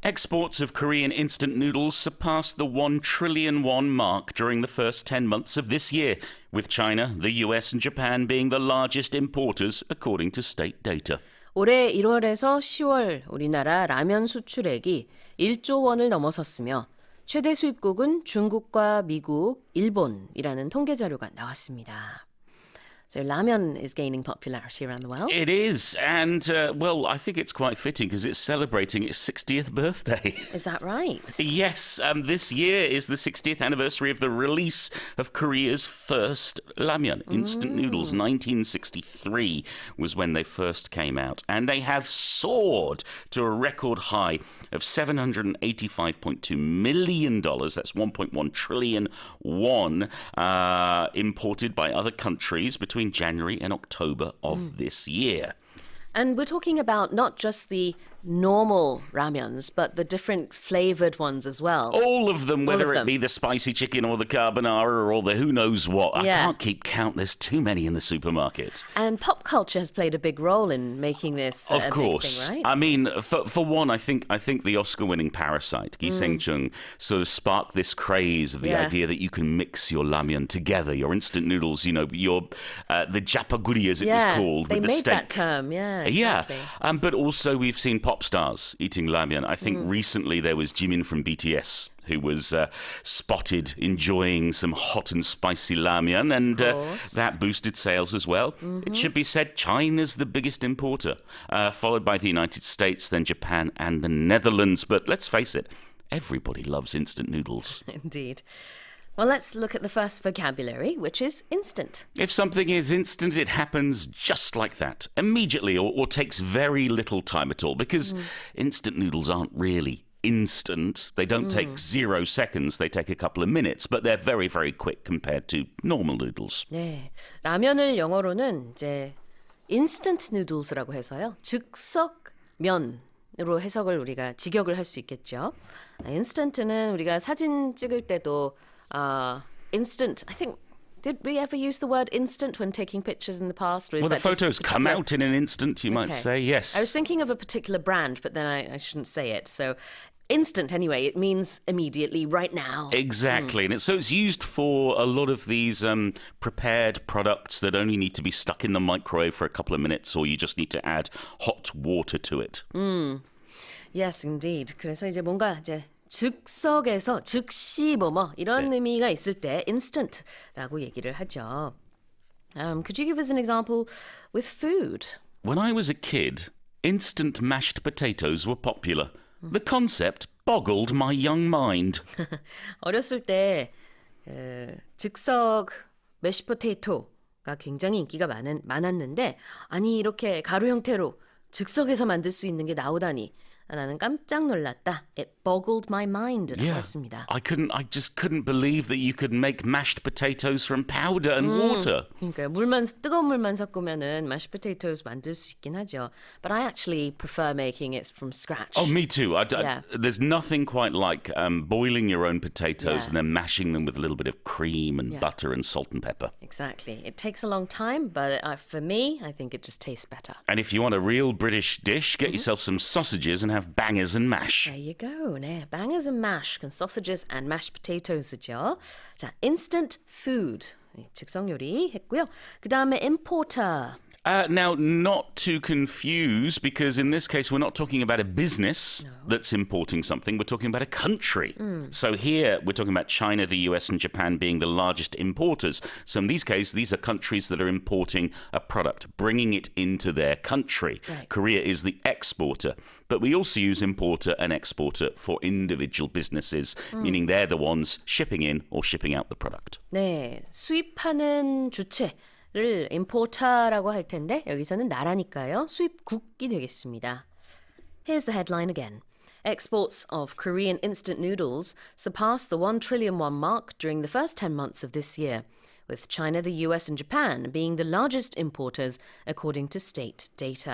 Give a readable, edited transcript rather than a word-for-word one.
Exports of Korean instant noodles surpassed the 1 trillion won mark during the first 10 months of this year, with China, the US and Japan being the largest importers, according to state data. 올해 1월에서 10월 우리나라 라면 수출액이 1조 원을 넘어섰으며 최대 수입국은 중국과 미국, 일본이라는 통계 자료가 나왔습니다. So ramen is gaining popularity around the world. It is, and, well, I think it's quite fitting because it's celebrating its 60th birthday. Is that right? Yes, this year is the 60th anniversary of the release of Korea's first ramyeon, instant noodles. 1963 was when they first came out, and they have soared to a record high of $785.2 million. That's 1.1 trillion won, imported by other countries between January and October of this year. And we're talking about not just the normal ramyuns, but the different flavored ones as well. All of them, whether All of it them. be the spicy chicken or the carbonara or the who knows what. Yeah. I can't keep count. There's too many in the supermarket. And pop culture has played a big role in making this Of a course. big thing, right? I mean, for one, I think the Oscar-winning Parasite, Gi Seng-chung, sort of sparked this craze of the Yeah. idea that you can mix your ramyeon together, your instant noodles, you know, your the japaguri as it was called, they with the made steak. that term, yeah. Yeah, Exactly. but also we've seen pop stars eating ramyeon. I think recently there was Jimin from BTS who was spotted enjoying some hot and spicy ramyeon, and course. that boosted sales as well. It should be said China's the biggest importer, followed by the United States, then Japan and the Netherlands. But let's face it, everybody loves instant noodles. Indeed. Well, let's look at the first vocabulary, which is instant. If something is instant, it happens just like that, immediately, or takes very little time at all, because instant noodles aren't really instant. They don't take 0 seconds, they take a couple of minutes, but they're very, very quick compared to normal noodles. 네, 라면을 영어로는 이제 instant noodles라고 해서요. 즉석 면으로 해석을 우리가 직역을 할 수 있겠죠. instant는 우리가 사진 찍을 때도 instant. I think did we ever use the word instant when taking pictures in the past? Or is Well, the that just photos come particular- out in an instant, you might Okay. say, yes. I was thinking of a particular brand, but then I shouldn't say it. So instant anyway, it means immediately, right now. Exactly, and so it's used for a lot of these prepared products that only need to be stuck in the microwave for a couple of minutes, or you just need to add hot water to it. Yes, indeed. 그래서 이제 뭔가 이제 즉석에서 즉시 뭐뭐 이런 의미가 있을 때 instant라고 얘기를 하죠. Could you give us an example with food? When I was a kid, instant mashed potatoes were popular. The concept boggled my young mind. 어렸을 때 즉석 매시포테이토가 굉장히 인기가 많았는데 아니 이렇게 가루 형태로 즉석에서 만들 수 있는 게 나오다니 나는 깜짝 놀랐다. It boggled my mind라고 했습니다. I just couldn't believe that you could make mashed potatoes from powder and water. 그러니까 뜨거운 물만 섞으면은 mashed potatoes 만들 수 있긴 하죠. But I actually prefer making it from scratch. Oh, me too. Yeah. There's nothing quite like boiling your own potatoes Yeah. and then mashing them with a little bit of cream and Yeah. butter and salt and pepper. Exactly. It takes a long time, but for me, I think it just tastes better. And if you want a real British dish, get yourself some sausages and have bangers and mash. There you go. 네, bangers and mash, sausages and mashed potatoes죠. 자, instant food. 즉석 요리 했고요. 그 다음에 importer. Now, not to confuse, because in this case, we're not talking about a business that's importing something. We're talking about a country. So here, we're talking about China, the US, and Japan being the largest importers. So in these cases, these are countries that are importing a product, bringing it into their country. Right. Korea is the exporter. But we also use importer and exporter for individual businesses, meaning they're the ones shipping in or shipping out the product. 네, 수입하는 주체를 importer라고 할 텐데 여기서는 나라니까요. 수입국이 되겠습니다. Here's the headline again. Exports of Korean instant noodles surpassed the 1 trillion won mark during the first 10 months of this year, with China, the US, and Japan being the largest importers according to state data.